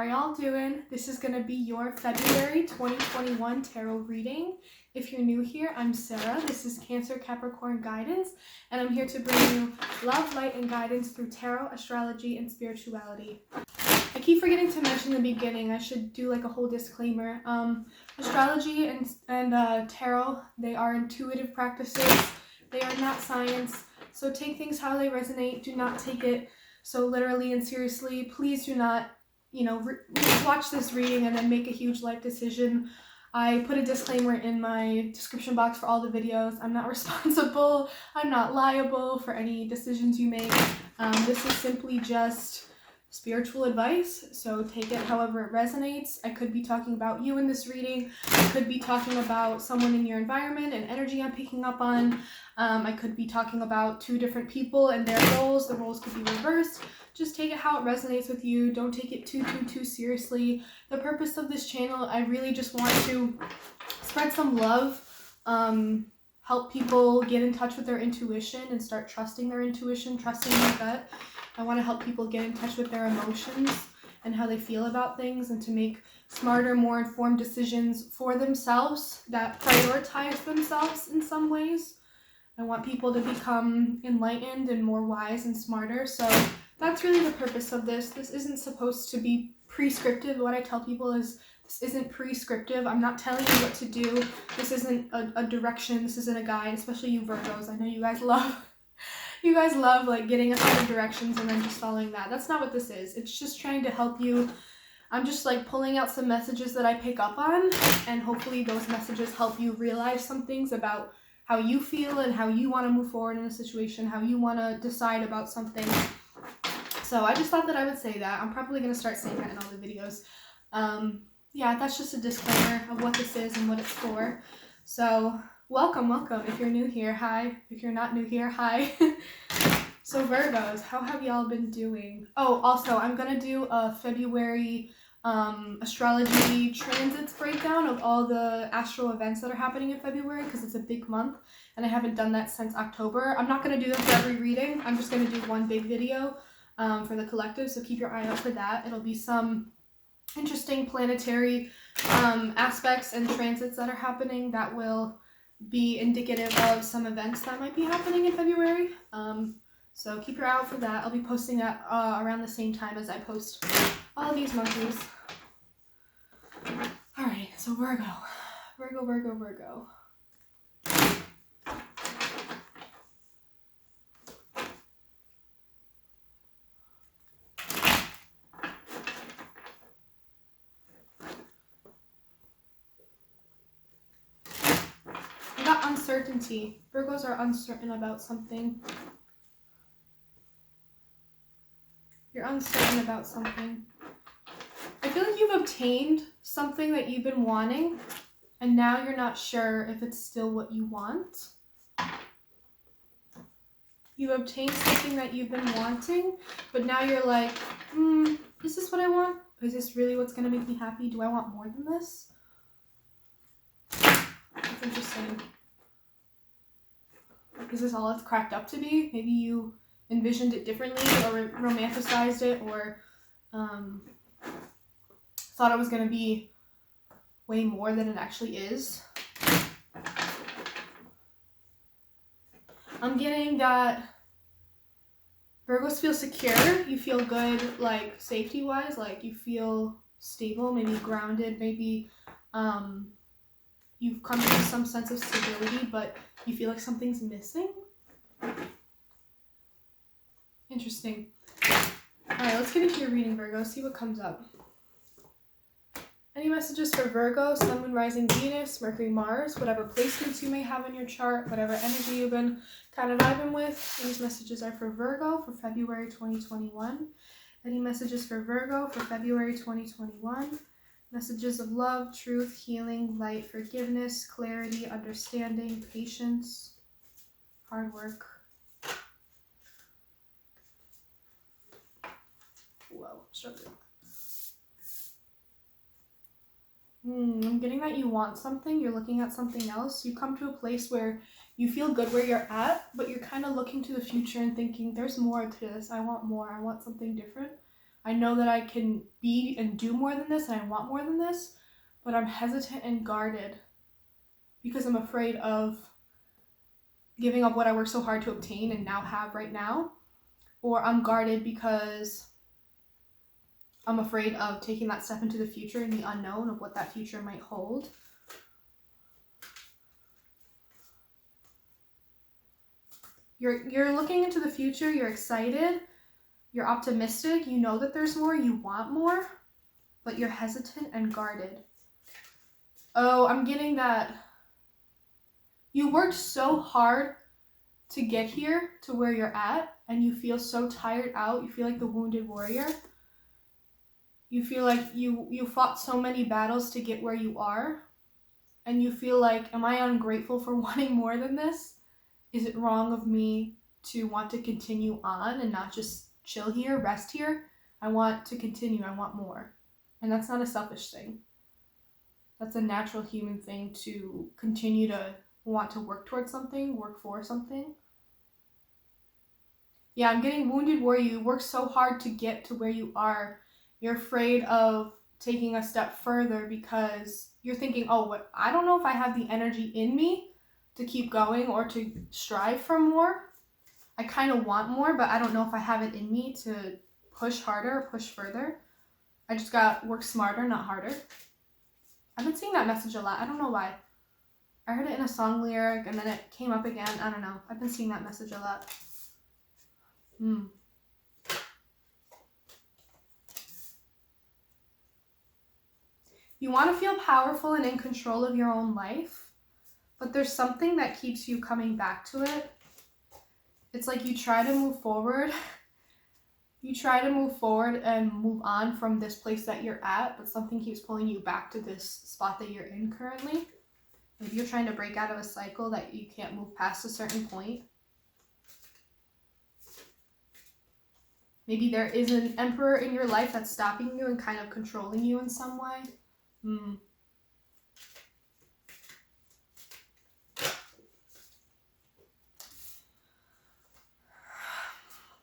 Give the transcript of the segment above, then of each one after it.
are y'all doing? This is going to be your February 2021 tarot reading. If you're new here, I'm Sarah. This is Cancer Capricorn guidance, and I'm here to bring you love, light, and guidance through tarot, astrology, and spirituality. I keep forgetting to mention in the beginning, I should do like a whole disclaimer. Astrology and tarot, they are intuitive practices. They are not science. So take things how they resonate. Do not take it so literally and seriously. Please do not, watch this reading and then make a huge life decision. I put a disclaimer in my description box for all the videos. I'm not responsible. I'm not liable for any decisions you make. This is simply just spiritual advice, so take it however it resonates. I could be talking about you in this reading. I could be talking about someone in your environment and energy I'm picking up on. I could be talking about two different people and their roles. The roles could be reversed. Just take it how it resonates with you. Don't take it too seriously. The purpose of this channel, I really just want to spread some love, help people get in touch with their intuition and start trusting their intuition, trusting their gut. I want to help people get in touch with their emotions and how they feel about things, and to make smarter, more informed decisions for themselves that prioritize themselves in some ways. I want people to become enlightened and more wise and smarter. So that's really the purpose of this. This isn't supposed to be prescriptive. What I tell people is this isn't prescriptive. I'm not telling you what to do. This isn't a direction. This isn't a guide, especially you Virgos. I know you guys love like getting a ton of directions and then just following that. That's not what this is. It's just trying to help you. I'm just like pulling out some messages that I pick up on, and hopefully those messages help you realize some things about how you feel and how you want to move forward in a situation, how you want to decide about something. So I just thought that I would say that. I'm probably going to start saying that in all the videos. Yeah, that's just a disclaimer of what this is and what it's for. So welcome. If you're new here, hi. If you're not new here, hi. So Virgos, how have y'all been doing? Oh, also, I'm going to do a February astrology transits breakdown of all the astral events that are happening in February, because it's a big month and I haven't done that since October. I'm not going to do them for every reading. I'm just going to do one big video for the collective, so keep your eye out for that. It'll be some interesting planetary aspects and transits that are happening that will be indicative of some events that might be happening in February. So keep your eye out for that. I'll be posting that around the same time as I post all these monthlies. Alright, so Virgo. I got uncertainty. Virgos are uncertain about something. You're uncertain about something. I feel like you've obtained something that you've been wanting, and now you're not sure if it's still what you want. You've obtained something that you've been wanting, but now you're like, is this what I want? Is this really what's going to make me happy? Do I want more than this? That's interesting. Is this all it's cracked up to be? Maybe you envisioned it differently, or romanticized it, or thought it was going to be way more than it actually is. I'm getting that Virgos feel secure. You feel good, like safety wise, like you feel stable, maybe grounded, maybe you've come to some sense of stability, but you feel like something's missing. Interesting. Alright, let's get into your reading, Virgo. See what comes up. Any messages for Virgo, Sun, Moon, Rising, Venus, Mercury, Mars, whatever placements you may have in your chart, whatever energy you've been kind of vibing with. These messages are for Virgo for February 2021. Any messages for Virgo for February 2021? Messages of love, truth, healing, light, forgiveness, clarity, understanding, patience, hard work. Whoa, struggling. I'm getting that you want something, you're looking at something else. You come to a place where you feel good where you're at, but you're kind of looking to the future and thinking, there's more to this. I want more. I want something different. I know that I can be and do more than this, and I want more than this, but I'm hesitant and guarded because I'm afraid of giving up what I worked so hard to obtain and now have right now. Or I'm guarded because I'm afraid of taking that step into the future and the unknown of what that future might hold. You're looking into the future, you're excited, you're optimistic, you know that there's more, you want more, but you're hesitant and guarded. Oh, I'm getting that you worked so hard to get here to where you're at, and you feel so tired out, you feel like the wounded warrior. You feel like you fought so many battles to get where you are, and you feel like, am I ungrateful for wanting more than this? Is it wrong of me to want to continue on and not just chill here, rest here? I want to continue, I want more. And that's not a selfish thing. That's a natural human thing to continue to want to work towards something, work for something. Yeah, I'm getting wounded warrior. You work so hard to get to where you are. You're afraid of taking a step further because you're thinking, oh, what? I don't know if I have the energy in me to keep going or to strive for more. I kind of want more, but I don't know if I have it in me to push harder or push further. I just got work smarter, not harder. I've been seeing that message a lot. I don't know why. I heard it in a song lyric and then it came up again. I don't know. I've been seeing that message a lot. You want to feel powerful and in control of your own life, but there's something that keeps you coming back to it. It's like you try to move forward. You try to move forward and move on from this place that you're at, but something keeps pulling you back to this spot that you're in currently. Maybe you're trying to break out of a cycle that you can't move past a certain point. Maybe there is an emperor in your life that's stopping you and kind of controlling you in some way.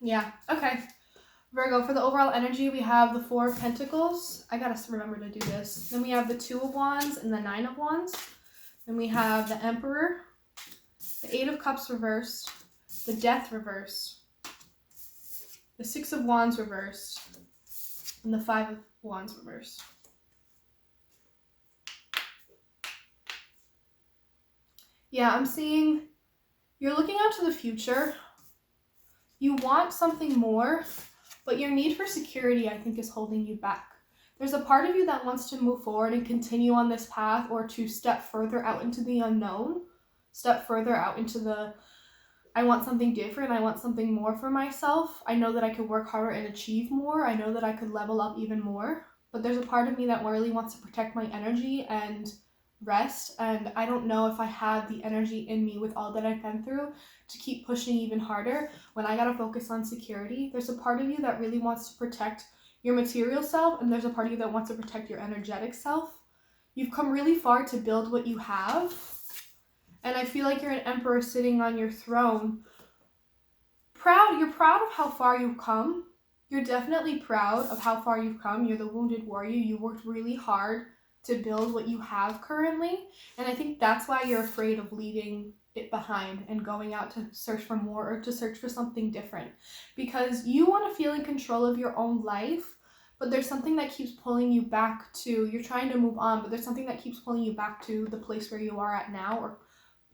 Yeah, okay. Virgo, for the overall energy, we have the Four of Pentacles. I gotta remember to do this. Then we have the Two of Wands and the Nine of Wands. Then we have the Emperor, the Eight of Cups reversed, the Death reversed, the Six of Wands reversed, and the Five of Wands reversed. Yeah, I'm seeing you're looking out to the future. You want something more, but your need for security, I think, is holding you back. There's a part of you that wants to move forward and continue on this path, or to step further out into the unknown, step further out into the, I want something different, I want something more for myself. I know that I could work harder and achieve more. I know that I could level up even more. But there's a part of me that really wants to protect my energy and rest, and I don't know if I have the energy in me with all that I've been through to keep pushing even harder when I gotta focus on security. There's a part of you that really wants to protect your material self, and there's a part of you that wants to protect your energetic self. You've come really far to build what you have, and I feel like you're an emperor sitting on your throne. You're proud of how far you've come. You're definitely proud of how far you've come. You're the wounded warrior. You worked really hard to build what you have currently, and I think that's why you're afraid of leaving it behind and going out to search for more or to search for something different, because you want to feel in control of your own life, but there's something that keeps pulling you back to, you're trying to move on, but there's something that keeps pulling you back to the place where you are at now, or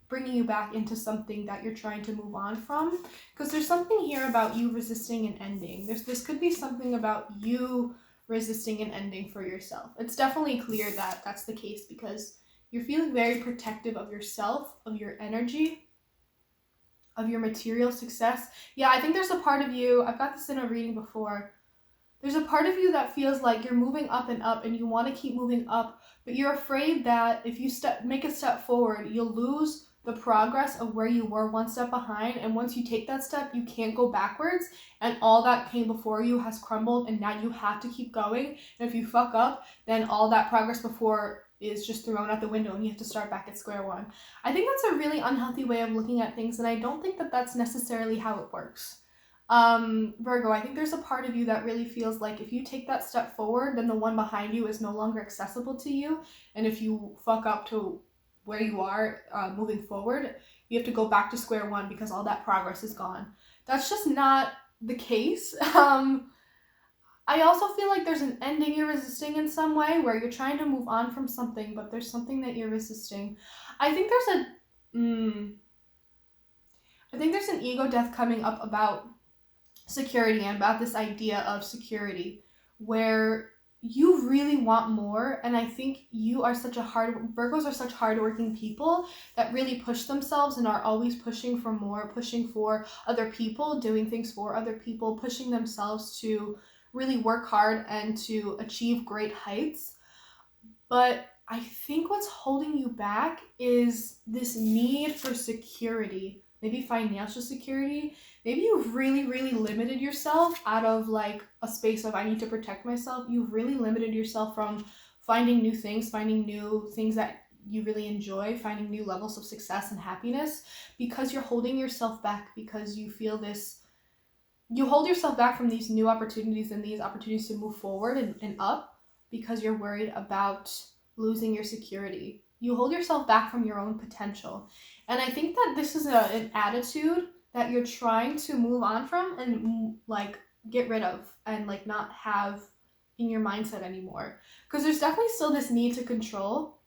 bringing you back into something that you're trying to move on from, because there's something here about you resisting an ending. This could be something about you resisting an ending for yourself. It's definitely clear that that's the case, because you're feeling very protective of yourself, of your energy, of your material success. Yeah, I think there's a part of you, I've got this in a reading before, there's a part of you that feels like you're moving up and you want to keep moving up, but you're afraid that if you make a step forward, you'll lose the progress of where you were one step behind, and once you take that step, you can't go backwards, and all that came before you has crumbled, and now you have to keep going, and if you fuck up, then all that progress before is just thrown out the window and you have to start back at square one. I think that's a really unhealthy way of looking at things, and I don't think that that's necessarily how it works. Virgo, I think there's a part of you that really feels like if you take that step forward, then the one behind you is no longer accessible to you. And if you fuck up to where you are moving forward, you have to go back to square one because all that progress is gone. That's just not the case. I also feel like there's an ending you're resisting in some way where you're trying to move on from something, but there's something that you're resisting. I think there's an ego death coming up about security and about this idea of security where you really want more. And I think Virgos are such hardworking people that really push themselves and are always pushing for more, pushing for other people, doing things for other people, pushing themselves to really work hard and to achieve great heights. But I think what's holding you back is this need for security, maybe financial security. Maybe you've really, really limited yourself out of like a space of I need to protect myself. You've really limited yourself from finding new things that you really enjoy, finding new levels of success and happiness because you're holding yourself back because you feel you hold yourself back from these new opportunities and these opportunities to move forward and up because you're worried about losing your security. You hold yourself back from your own potential. And I think that this is an attitude that you're trying to move on from and like get rid of and like not have in your mindset anymore. Because there's definitely still this need to control.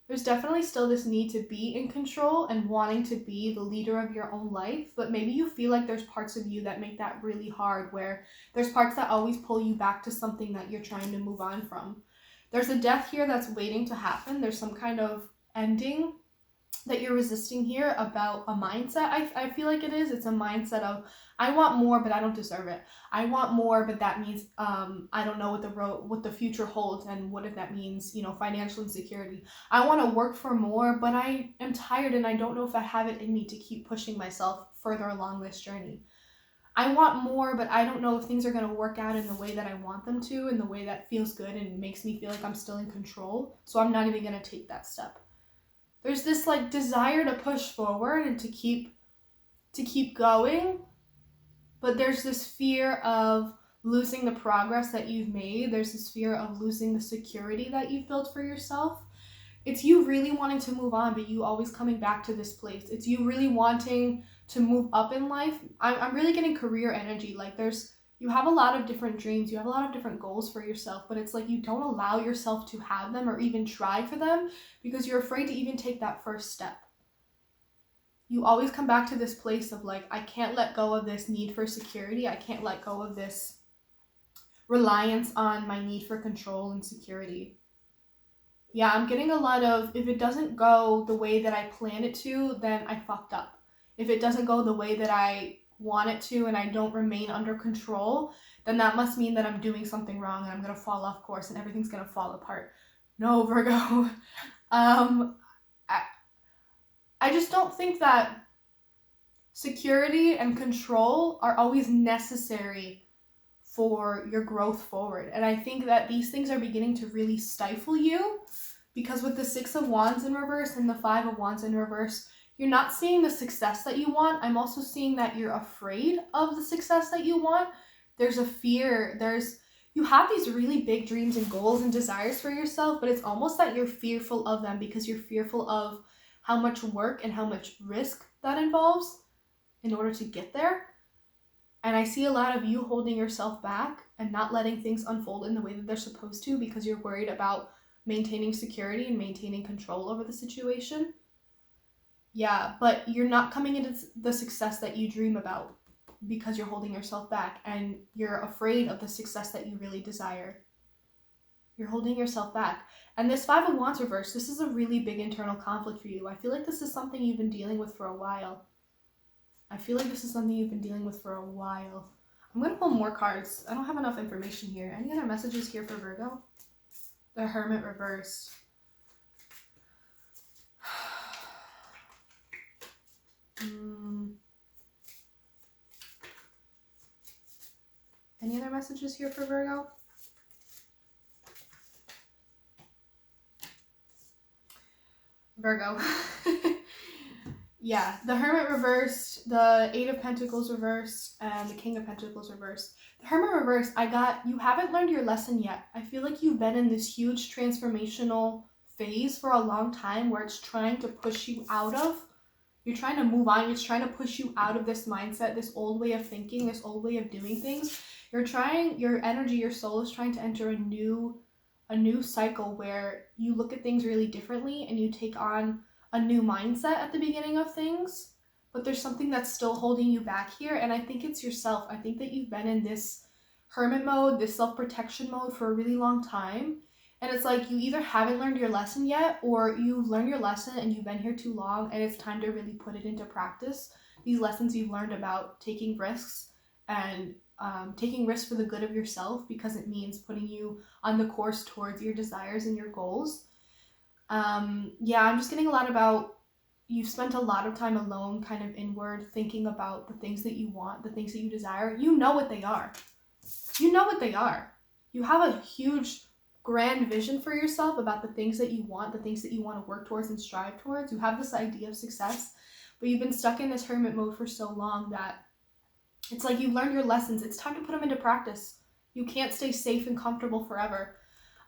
There's definitely still this need to be in control and wanting to be the leader of your own life, but maybe you feel like there's parts of you that make that really hard, where there's parts that always pull you back to something that you're trying to move on from. There's a death here that's waiting to happen. There's some kind of ending that you're resisting here about a mindset. I feel like it's a mindset of I want more but I don't deserve it. I want more but that means I don't know what the future holds, and what if that means, financial insecurity. I want to work for more but I am tired and I don't know if I have it in me to keep pushing myself further along this journey. I want more but I don't know if things are going to work out in the way that I want them to, in the way that feels good and makes me feel like I'm still in control, so I'm not even going to take that step. There's this like desire to push forward and to keep going, but there's this fear of losing the progress that you've made. There's this fear of losing the security that you've built for yourself. It's you really wanting to move on, but you always coming back to this place. It's you really wanting to move up in life. I'm really getting career energy. Like you have a lot of different dreams, you have a lot of different goals for yourself, but it's like you don't allow yourself to have them or even try for them because you're afraid to even take that first step. You always come back to this place of like, I can't let go of this need for security. I can't let go of this reliance on my need for control and security. Yeah, I'm getting a lot of, if it doesn't go the way that I plan it to, then I fucked up. If it doesn't go the way that I want it to and I don't remain under control, then that must mean that I'm doing something wrong and I'm going to fall off course and everything's going to fall apart. No, Virgo. I just don't think that security and control are always necessary for your growth forward. And I think that these things are beginning to really stifle you because with the 6 of Wands in reverse and the 5 of Wands in reverse, you're not seeing the success that you want. I'm also seeing that you're afraid of the success that you want. There's a fear. You have these really big dreams and goals and desires for yourself, but it's almost that you're fearful of them because you're fearful of how much work and how much risk that involves in order to get there. And I see a lot of you holding yourself back and not letting things unfold in the way that they're supposed to because you're worried about maintaining security and maintaining control over the situation. Yeah, but you're not coming into the success that you dream about because you're holding yourself back and you're afraid of the success that you really desire. You're holding yourself back. And this 5 of Wands reverse, this is a really big internal conflict for you. I feel like this is something you've been dealing with for a while. I'm going to pull more cards. I don't have enough information here. Any other messages here for Virgo? The Hermit reverse. Any other messages here for Virgo? Virgo. Yeah, the Hermit reversed, the Eight of Pentacles reversed, and the King of Pentacles reversed. The Hermit reversed, I got, you haven't learned your lesson yet. I feel like you've been in this huge transformational phase for a long time where it's trying to push you out of. You're trying to move on. It's trying to push you out of this mindset, this old way of thinking, this old way of doing things. You're trying, your energy, your soul is trying to enter a new cycle where you look at things really differently and you take on a new mindset at the beginning of things. But there's something that's still holding you back here, and I think it's yourself. I think that you've been in this hermit mode, this self-protection mode for a really long time. And it's like you either haven't learned your lesson yet, or you've learned your lesson and you've been here too long and it's time to really put it into practice. These lessons you've learned about taking risks and taking risks for the good of yourself, because it means putting you on the course towards your desires and your goals. Yeah, I'm just getting a lot about you've spent a lot of time alone, kind of inward, thinking about the things that you want, the things that you desire. You know what they are. You know what they are. You have a huge grand vision for yourself about the things that you want, the things that you want to work towards and strive towards. You have this idea of success, but you've been stuck in this hermit mode for so long that it's like you've learned your lessons. It's time to put them into practice. You can't stay safe and comfortable forever.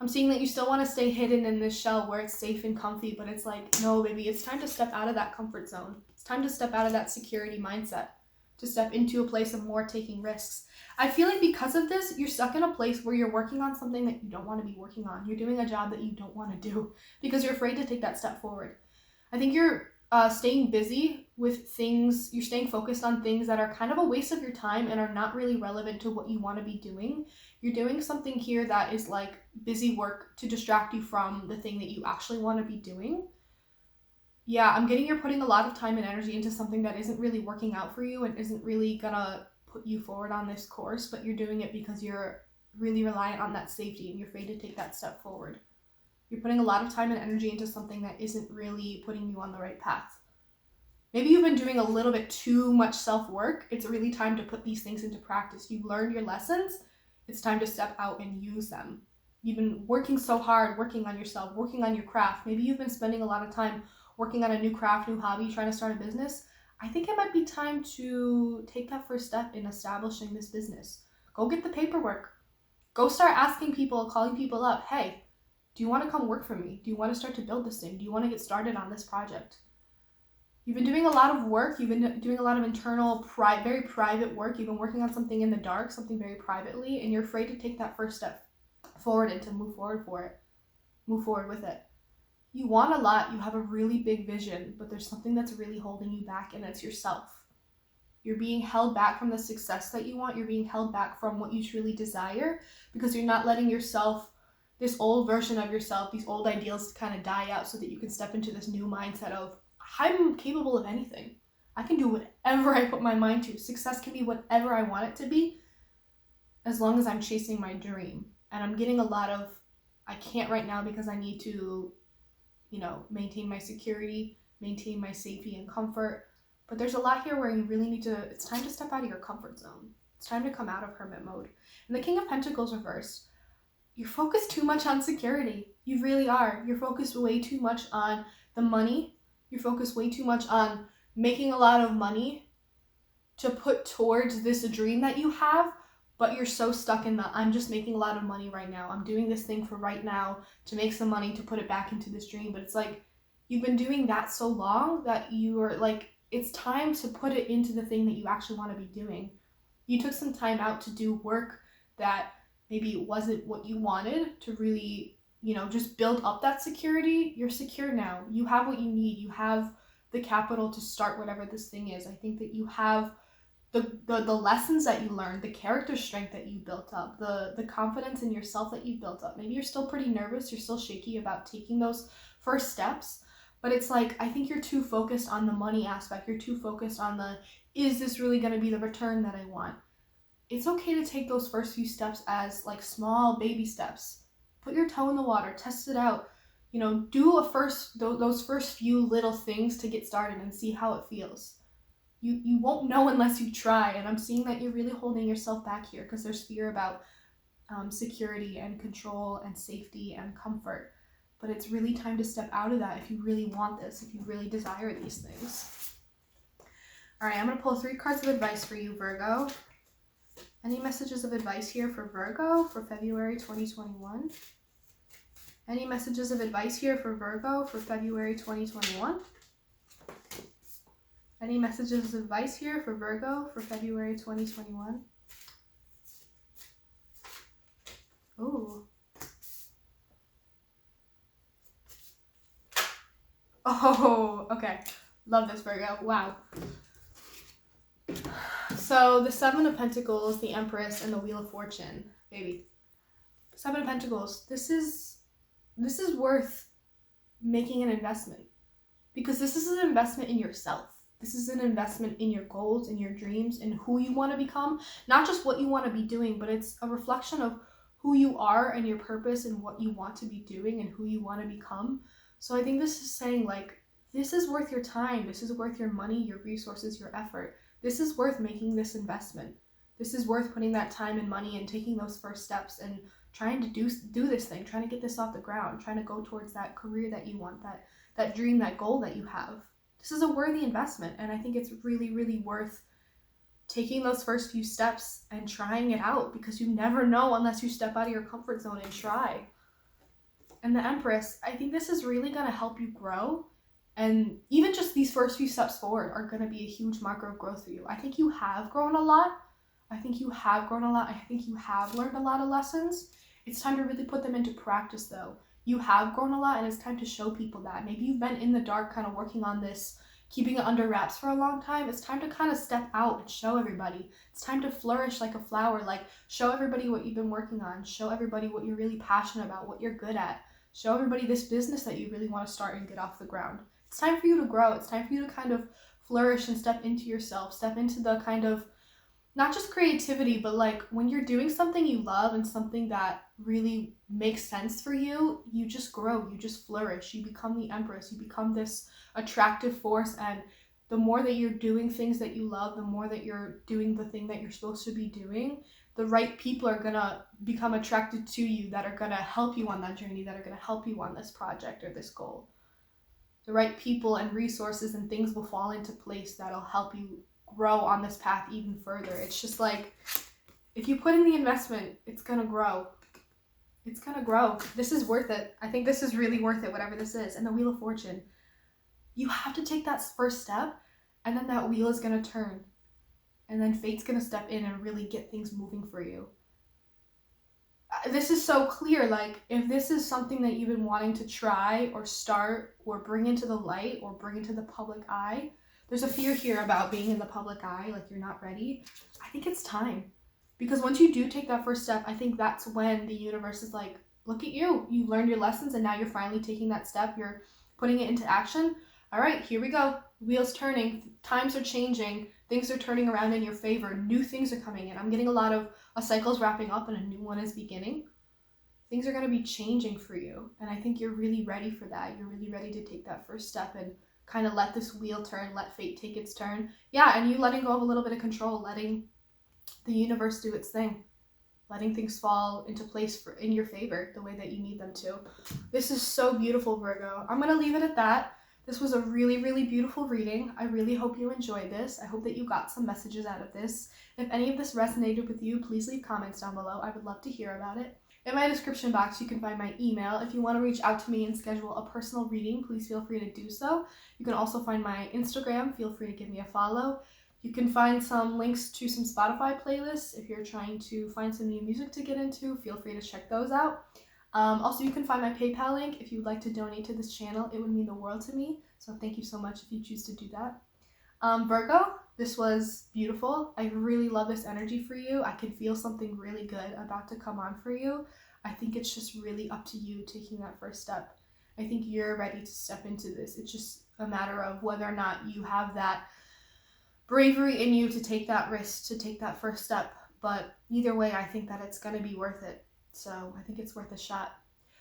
I'm seeing that you still want to stay hidden in this shell where it's safe and comfy, but it's like, no, baby, it's time to step out of that comfort zone. It's time to step out of that security mindset, to step into a place of more taking risks. I feel like because of this, you're stuck in a place where you're working on something that you don't want to be working on. You're doing a job that you don't want to do because you're afraid to take that step forward. I think you're staying busy with things, you're staying focused on things that are kind of a waste of your time and are not really relevant to what you want to be doing. You're doing something here that is like busy work to distract you from the thing that you actually want to be doing. Yeah, I'm getting you're putting a lot of time and energy into something that isn't really working out for you and isn't really gonna put you forward on this course, but you're doing it because you're really reliant on that safety and you're afraid to take that step forward. You're putting a lot of time and energy into something that isn't really putting you on the right path. Maybe you've been doing a little bit too much self-work. It's really time to put these things into practice. You've learned your lessons. It's time to step out and use them. You've been working so hard, working on yourself, working on your craft. Maybe you've been spending a lot of time working on a new craft, new hobby, trying to start a business. I think it might be time to take that first step in establishing this business. Go get the paperwork. Go start asking people, calling people up. Hey, do you want to come work for me? Do you want to start to build this thing? Do you want to get started on this project? You've been doing a lot of work. You've been doing a lot of internal, very private work. You've been working on something in the dark, something very privately, and you're afraid to take that first step forward and to move forward for it. Move forward with it. You want a lot. You have a really big vision, but there's something that's really holding you back, and it's yourself. You're being held back from the success that you want. You're being held back from what you truly desire because you're not letting yourself, this old version of yourself, these old ideals kind of die out so that you can step into this new mindset of, I'm capable of anything. I can do whatever I put my mind to. Success can be whatever I want it to be as long as I'm chasing my dream. And I'm getting a lot of, I can't right now because I need to, maintain my security, maintain my safety and comfort. But there's a lot here where you really need to, it's time to step out of your comfort zone. It's time to come out of hermit mode. And the King of Pentacles reversed. You're focused too much on security. You really are. You're focused way too much on the money. You're focused way too much on making a lot of money to put towards this dream that you have, but you're so stuck in the, I'm just making a lot of money right now. I'm doing this thing for right now to make some money to put it back into this dream. But it's like, you've been doing that so long that you are like, it's time to put it into the thing that you actually want to be doing. You took some time out to do work that maybe wasn't what you wanted to really, just build up that security. You're secure now. You have what you need. You have the capital to start whatever this thing is. I think that you have the lessons that you learned, the character strength that you built up, the confidence in yourself that you built up. Maybe you're still pretty nervous. You're still shaky about taking those first steps. But it's like, I think you're too focused on the money aspect. You're too focused on is this really going to be the return that I want? It's okay to take those first few steps as like small baby steps. Put your toe in the water, test it out. Do those first few little things to get started and see how it feels. You won't know unless you try. And I'm seeing that you're really holding yourself back here because there's fear about security and control and safety and comfort. But it's really time to step out of that if you really want this, if you really desire these things. All right, I'm going to pull 3 cards of advice for you, Virgo. Any messages of advice here for Virgo for February 2021? Any messages of advice here for Virgo for February 2021? Any messages of advice here for Virgo for February 2021? Ooh. Oh, okay. Love this, Virgo. Wow. So the 7 of Pentacles, the Empress, and the Wheel of Fortune, baby. 7 of Pentacles. This is worth making an investment, because this is an investment in yourself. This is an investment in your goals, in your dreams, in who you want to become. Not just what you want to be doing, but it's a reflection of who you are and your purpose and what you want to be doing and who you want to become. So I think this is saying, like, this is worth your time. This is worth your money, your resources, your effort. This is worth making this investment. This is worth putting that time and money and taking those first steps and trying to do this thing, trying to get this off the ground, trying to go towards that career that you want, that dream, that goal that you have. This is a worthy investment, and I think it's really, really worth taking those first few steps and trying it out, because you never know unless you step out of your comfort zone and try. And the Empress, I think this is really going to help you grow. And even just these first few steps forward are going to be a huge marker of growth for you. I think you have grown a lot. I think you have learned a lot of lessons. It's time to really put them into practice, though. You have grown a lot, and it's time to show people that. Maybe you've been in the dark kind of working on this, keeping it under wraps for a long time. It's time to kind of step out and show everybody. It's time to flourish like a flower, like show everybody what you've been working on. Show everybody what you're really passionate about, what you're good at. Show everybody this business that you really want to start and get off the ground. It's time for you to grow. It's time for you to kind of flourish and step into yourself, step into the kind of, not just creativity, but like when you're doing something you love and something that really makes sense for you, you just grow, you just flourish, you become the Empress, you become this attractive force. And the more that you're doing things that you love, the more that you're doing the thing that you're supposed to be doing, the right people are gonna become attracted to you, that are gonna help you on that journey, that are gonna help you on this project or this goal. The right people and resources and things will fall into place that'll help you grow on this path even further. It's just like, if you put in the investment, it's gonna grow. It's gonna grow. This is worth it. I think this is really worth it, whatever this is. And the Wheel of Fortune, you have to take that first step, and then that wheel is gonna turn, and then fate's gonna step in and really get things moving for you. This is so clear. Like, if this is something that you've been wanting to try or start or bring into the light or bring into the public eye, there's a fear here about being in the public eye, like you're not ready. I think it's time. Because once you do take that first step, I think that's when the universe is like, look at you. You've learned your lessons, and now you're finally taking that step. You're putting it into action. All right, here we go. Wheels turning. Times are changing. Things are turning around in your favor. New things are coming in. I'm getting a lot of a cycle's wrapping up and a new one is beginning. Things are going to be changing for you. And I think you're really ready for that. You're really ready to take that first step and kind of let this wheel turn, let fate take its turn. Yeah, and you letting go of a little bit of control, letting the universe do its thing, letting things fall into place in your favor the way that you need them to. This is so beautiful, Virgo. I'm going to leave it at that. This was a really, really beautiful reading. I really hope you enjoyed this. I hope that you got some messages out of this. If any of this resonated with you, please leave comments down below. I would love to hear about it. In my description box, you can find my email. If you want to reach out to me and schedule a personal reading, please feel free to do so. You can also find my Instagram. Feel free to give me a follow. You can find some links to some Spotify playlists. If you're trying to find some new music to get into, feel free to check those out. Also, you can find my PayPal link if you'd like to donate to this channel. It would mean the world to me. So thank you so much if you choose to do that. Virgo, this was beautiful. I really love this energy for you. I can feel something really good about to come on for you. I think it's just really up to you taking that first step. I think you're ready to step into this. It's just a matter of whether or not you have that bravery in you to take that risk, to take that first step. But either way, I think that it's going to be worth it. So I think it's worth a shot.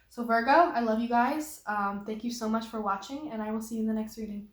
So Virgo, I love you guys. Thank you so much for watching, and I will see you in the next reading.